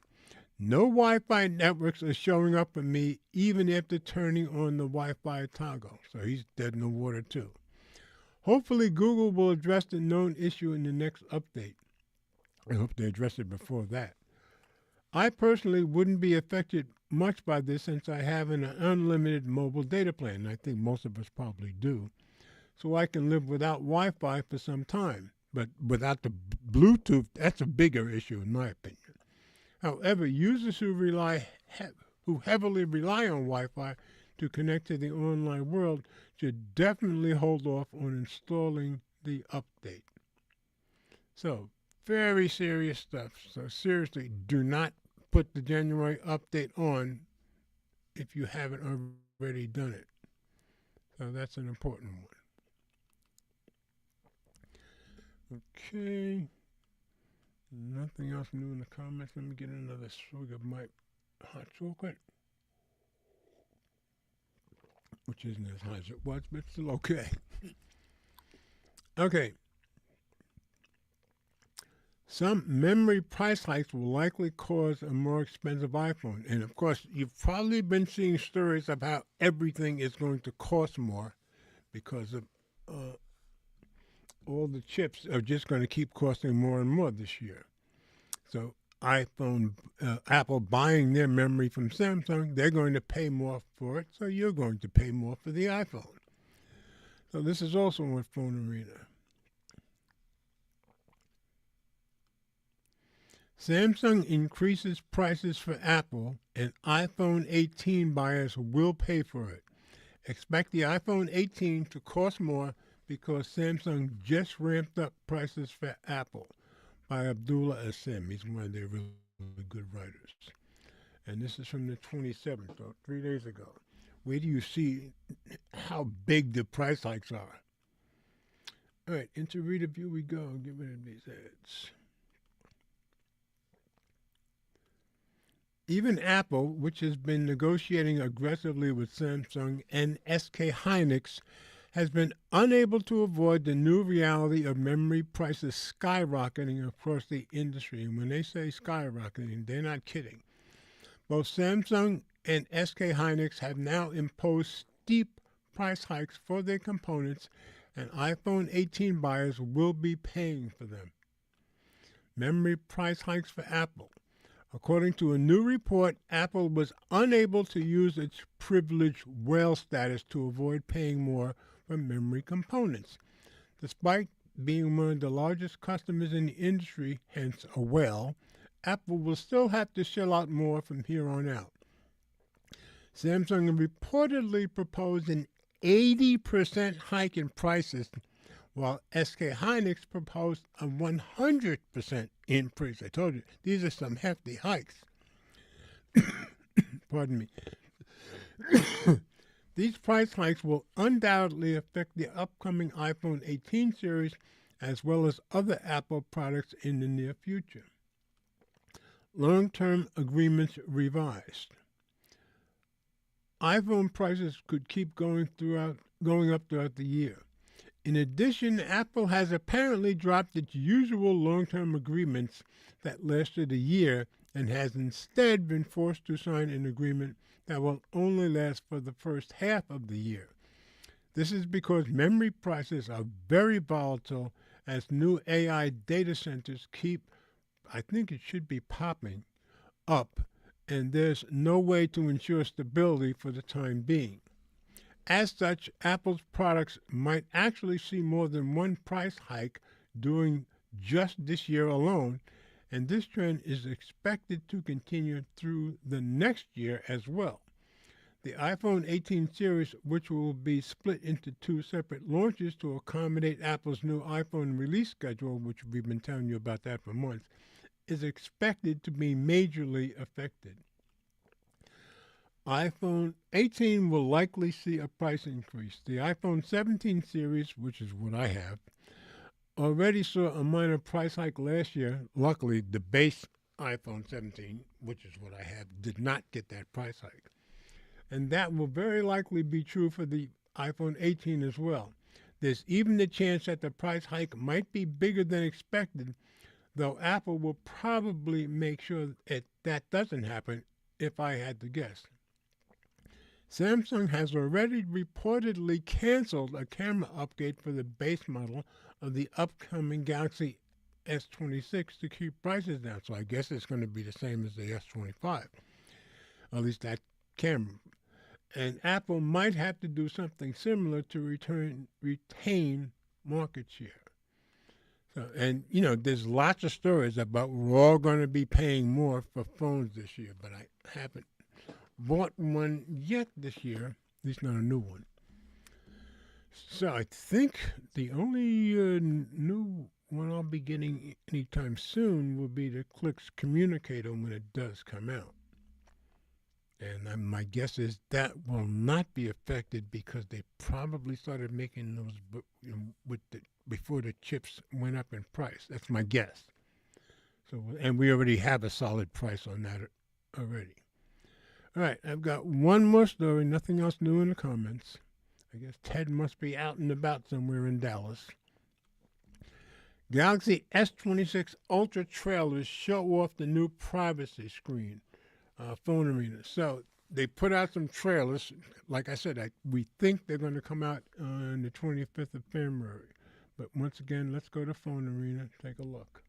[SPEAKER 1] No Wi-Fi networks are showing up for me even after turning on the Wi-Fi toggle, so he's dead in the water too. Hopefully Google will address the known issue in the next update. I hope they address it before that. I personally wouldn't be affected much by this since I have an unlimited mobile data plan. I think most of us probably do. So I can live without Wi-Fi for some time. But without the Bluetooth, that's a bigger issue in my opinion. However, users who heavily rely on Wi-Fi to connect to the online world should definitely hold off on installing the update. So, Very serious stuff. So seriously, do not put the January update on if you haven't already done it. So that's an important one. Okay. Nothing else new in the comments. Let me get another swig of my hot chocolate, which isn't as hot as it was, but still okay. Okay. Some memory price hikes will likely cause a more expensive iPhone. And of course, you've probably been seeing stories of how everything is going to cost more because of all the chips are just going to keep costing more and more this year. So Apple buying their memory from Samsung, they're going to pay more for it, so you're going to pay more for the iPhone. So this is also in phone arena. Samsung increases prices for Apple, and iPhone 18 buyers will pay for it. Expect the iPhone 18 to cost more because Samsung just ramped up prices for Apple, by Abdullah Asim. He's one of their really good writers. And this is from the 27th, so 3 days ago. Where do you see how big the price hikes are? All right, into reader view we go. Get rid of these ads. Even Apple, which has been negotiating aggressively with Samsung and SK Hynix, has been unable to avoid the new reality of memory prices skyrocketing across the industry. And when they say skyrocketing, they're not kidding. Both Samsung and SK Hynix have now imposed steep price hikes for their components, and iPhone 18 buyers will be paying for them. Memory price hikes for Apple. According to a new report, Apple was unable to use its privileged whale status to avoid paying more for memory components. Despite being one of the largest customers in the industry, hence a whale, Apple will still have to shell out more from here on out. Samsung reportedly proposed an 80% hike in prices, while SK Hynix proposed a 100% increase. I told you, these are some hefty hikes. Pardon me. These price hikes will undoubtedly affect the upcoming iPhone 18 series as well as other Apple products in the near future. Long-term agreements revised. iPhone prices could keep going up throughout the year. In addition, Apple has apparently dropped its usual long-term agreements that lasted a year and has instead been forced to sign an agreement that will only last for the first half of the year. This is because memory prices are very volatile as new AI data centers keep, I think it should be popping, up, and there's no way to ensure stability for the time being. As such, Apple's products might actually see more than one price hike during just this year alone, and this trend is expected to continue through the next year as well. The iPhone 18 series, which will be split into two separate launches to accommodate Apple's new iPhone release schedule, which we've been telling you about that for months, is expected to be majorly affected. iPhone 18 will likely see a price increase. The iPhone 17 series, which is what I have, already saw a minor price hike last year. Luckily, the base iPhone 17, which is what I have, did not get that price hike. And that will very likely be true for the iPhone 18 as well. There's even the chance that the price hike might be bigger than expected, though Apple will probably make sure that doesn't happen if I had to guess. Samsung has already reportedly canceled a camera upgrade for the base model of the upcoming Galaxy S26 to keep prices down. So I guess it's going to be the same as the S25, at least that camera. And Apple might have to do something similar to retain market share. So, and, there's lots of stories about we're all going to be paying more for phones this year, but I haven't bought one yet this year, at least not a new one. So I think the only new what I'll be getting anytime soon will be the Clicks communicator when it does come out. And my guess is that will not be affected because they probably started making those before the chips went up in price. That's my guess. So, and we already have a solid price on that already. All right, I've got one more story. Nothing else new in the comments. I guess Ted must be out and about somewhere in Dallas. Galaxy S26 Ultra trailers show off the new privacy screen, phone arena. So they put out some trailers. Like I said, we think they're going to come out on the 25th of February. But once again, let's go to phone arena, take a look.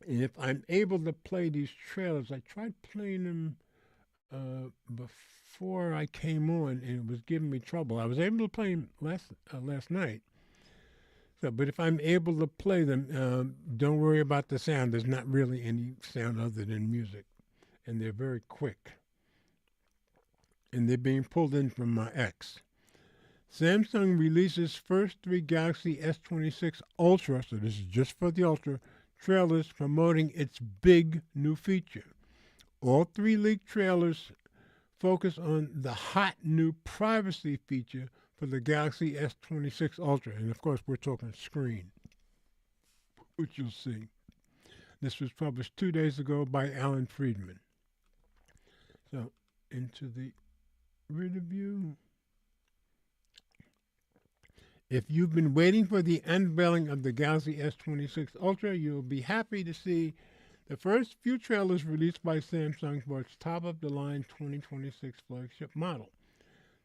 [SPEAKER 1] And if I'm able to play these trailers, I tried playing them before I came on, and it was giving me trouble. I was able to play them last night. So, but if I'm able to play them, don't worry about the sound. There's not really any sound other than music, and they're very quick. And they're being pulled in from my X. Samsung releases first 3 Galaxy S26 Ultra, so this is just for the Ultra, trailers promoting its big new feature. All 3 leaked trailers focus on the hot new privacy feature for the Galaxy S26 Ultra. And of course, we're talking screen, which you'll see. This was published 2 days ago by Alan Friedman. So, into the reader view. If you've been waiting for the unveiling of the Galaxy S26 Ultra, you'll be happy to see the first few trailers released by Samsung for its top-of-the-line 2026 flagship model.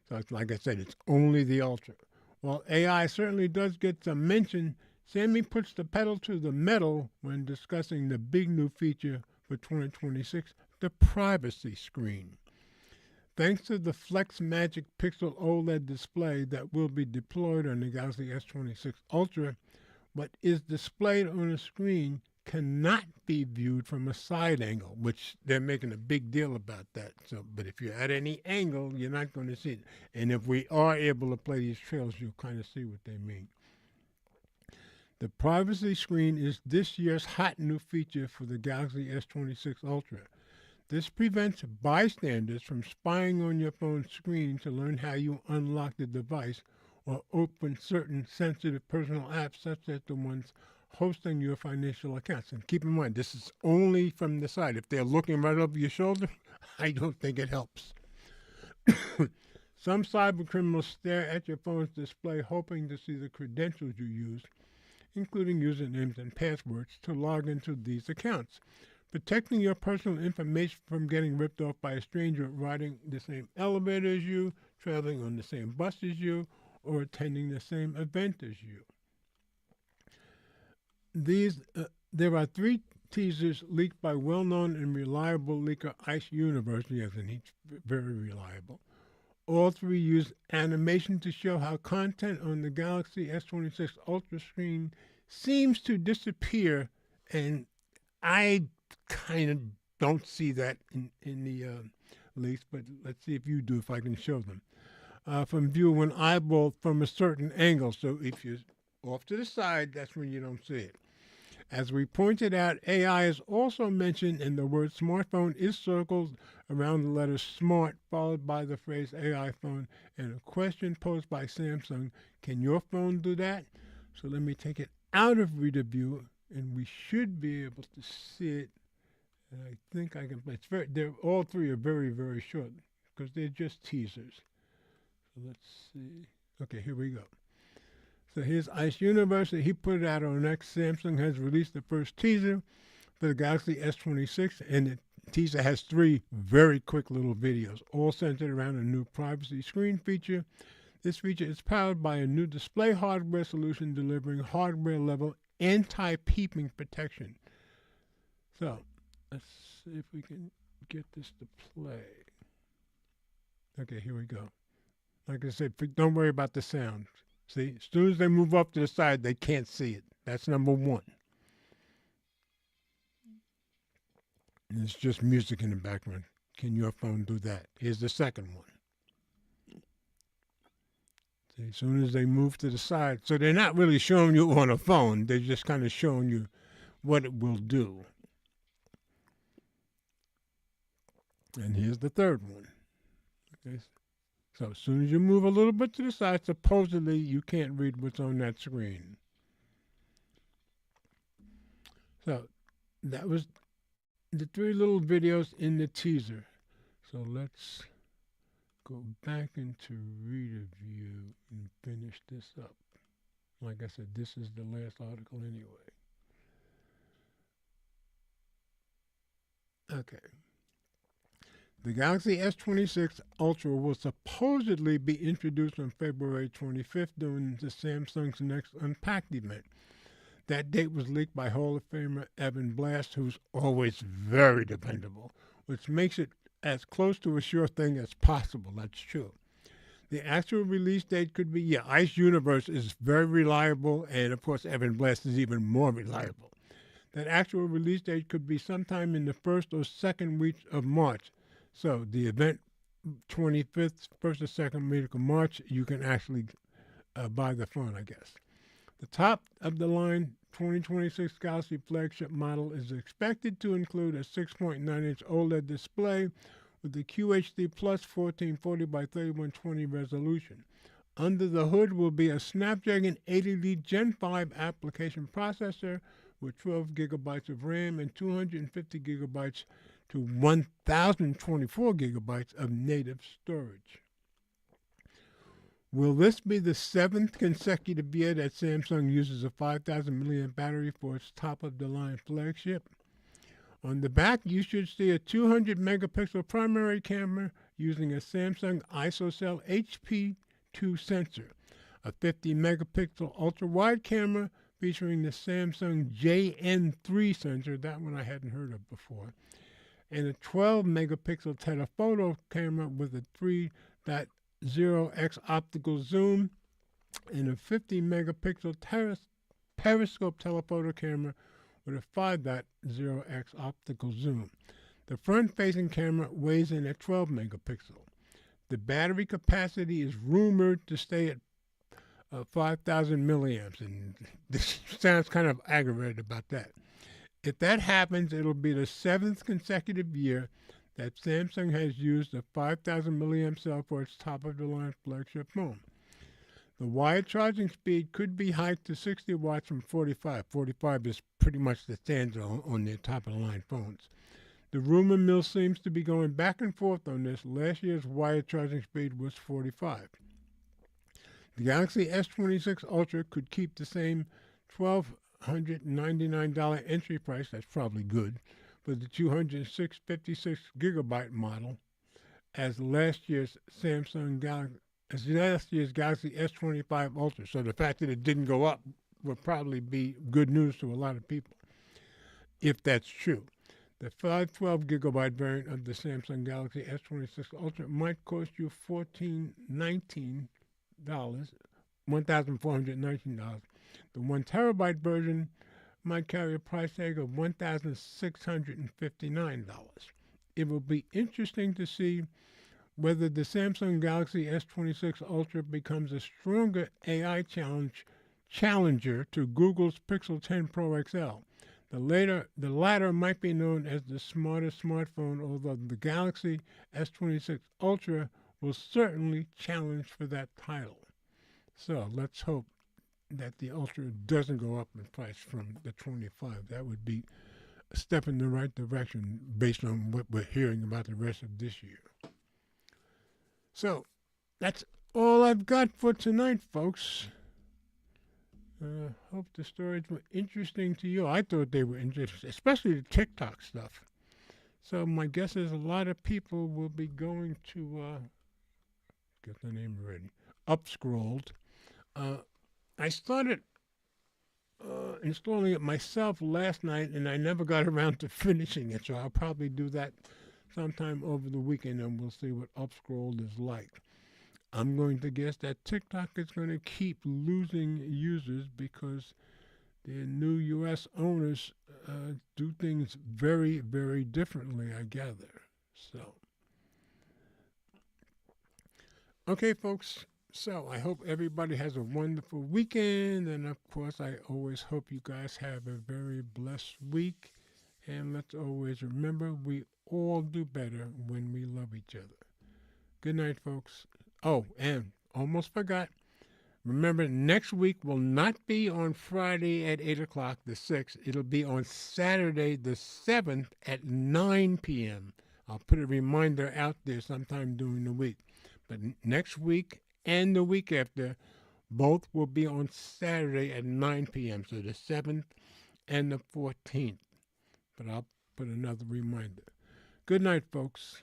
[SPEAKER 1] So, like I said, it's only the Ultra. While AI certainly does get some mention, Sammy puts the pedal to the metal when discussing the big new feature for 2026, the privacy screen. Thanks to the Flex Magic Pixel OLED display that will be deployed on the Galaxy S26 Ultra, what is displayed on a screen cannot be viewed from a side angle, which they're making a big deal about that. So, but if you're at any angle, you're not going to see it. And if we are able to play these trailers, you'll kind of see what they mean. The privacy screen is this year's hot new feature for the Galaxy S26 Ultra. This prevents bystanders from spying on your phone's screen to learn how you unlock the device or open certain sensitive personal apps such as the ones hosting your financial accounts. And keep in mind, this is only from the side. If they're looking right over your shoulder, I don't think it helps. Some cyber criminals stare at your phone's display hoping to see the credentials you use, including usernames and passwords, to log into these accounts. Protecting your personal information from getting ripped off by a stranger riding the same elevator as you, traveling on the same bus as you, or attending the same event as you. There are 3 teasers leaked by well-known and reliable leaker Ice University, as in he's very reliable. All 3 use animation to show how content on the Galaxy S26 Ultra screen seems to disappear, and I kind of don't see that in the leaks, but let's see if you do, if I can show them. From view when eyeballed from a certain angle, so if you're off to the side, that's when you don't see it. As we pointed out, AI is also mentioned, and the word smartphone is circled around the letter smart, followed by the phrase AI phone, and a question posed by Samsung, can your phone do that? So let me take it out of reader view, and we should be able to see it. And I think I can play. All 3 are very, very short, because they're just teasers. So let's see. Okay, here we go. So here's Ice University. He put it out on X. Samsung has released the first teaser for the Galaxy S26, and the teaser has 3 very quick little videos, all centered around a new privacy screen feature. This feature is powered by a new display hardware solution delivering hardware-level anti-peeping protection. So let's see if we can get this to play. Okay, here we go. Like I said, don't worry about the sound. See, as soon as they move up to the side, they can't see it. That's number 1. And it's just music in the background. Can your phone do that? Here's the second one. See, as soon as they move to the side, so they're not really showing you on a phone. They're just kind of showing you what it will do. And here's the third one. Okay. So as soon as you move a little bit to the side, supposedly you can't read what's on that screen. So that was the 3 little videos in the teaser. So let's go back into Reader View and finish this up. Like I said, this is the last article anyway. Okay. The Galaxy S26 Ultra will supposedly be introduced on February 25th during the Samsung's next Unpacked event. That date was leaked by Hall of Famer Evan Blast, who's always very dependable, which makes it as close to a sure thing as possible. That's true. The actual release date could be, Ice Universe is very reliable, and of course Evan Blast is even more reliable. That actual release date could be sometime in the first or second week of March. So the event, 25th, first or second week of March, you can actually buy the phone, I guess. The top of the line 2026 Galaxy flagship model is expected to include a 6.9-inch OLED display with the QHD Plus 1440 by 3120 resolution. Under the hood will be a Snapdragon 8 Gen 5 application processor with 12 gigabytes of RAM and 250 gigabytes to 1,024 gigabytes of native storage. Will this be the 7th consecutive year that Samsung uses a 5,000 milliamp battery for its top-of-the-line flagship? On the back, you should see a 200 megapixel primary camera using a Samsung ISOCELL HP2 sensor, a 50 megapixel ultra-wide camera featuring the Samsung JN3 sensor, that one I hadn't heard of before, and a 12 megapixel telephoto camera with a 3.0x optical zoom and a 50 megapixel periscope telephoto camera with a 5.0x optical zoom. The front-facing camera weighs in at 12 megapixel. The battery capacity is rumored to stay at 5,000 milliamps, and this sounds kind of aggravated about that. If that happens, it'll be the 7th consecutive year that Samsung has used a 5,000 milliamp cell for its top-of-the-line flagship phone. The wired charging speed could be hiked to 60 watts from 45. 45 is pretty much the standard on their top-of-the-line phones. The rumor mill seems to be going back and forth on this. Last year's wired charging speed was 45. The Galaxy S26 Ultra could keep the same $1,299 entry price, that's probably good, for the 256 gigabyte model as last year's Galaxy S25 Ultra. So the fact that it didn't go up would probably be good news to a lot of people, if that's true. The 512 gigabyte variant of the Samsung Galaxy S26 Ultra might cost you $1,419. The 1 terabyte version might carry a price tag of $1,659. It will be interesting to see whether the Samsung Galaxy S26 Ultra becomes a stronger AI challenger to Google's Pixel 10 Pro XL. The latter might be known as the smartest smartphone, although the Galaxy S26 Ultra will certainly challenge for that title. So let's hope that the Ultra doesn't go up in price from the 25. That would be a step in the right direction based on what we're hearing about the rest of this year. So that's all I've got for tonight, folks. Hope the stories were interesting to you. I thought they were interesting, especially the TikTok stuff. So my guess is a lot of people will be going to, get the name ready, Upscrolled. I started installing it myself last night, and I never got around to finishing it, so I'll probably do that sometime over the weekend, and we'll see what Upscrolled is like. I'm going to guess that TikTok is going to keep losing users because their new U.S. owners do things very, very differently, I gather. So, okay, folks, So I hope everybody has a wonderful weekend. And of course, I always hope you guys have a very blessed week. And let's always remember we all do better when we love each other. Good night, folks. Oh, and almost forgot. Remember, next week will not be on Friday at 8 o'clock, the 6th. It'll be on Saturday, the 7th at 9 p.m. I'll put a reminder out there sometime during the week. But next week and the week after, both will be on Saturday at 9 p.m. So the 7th and the 14th. But I'll put another reminder. Good night, folks.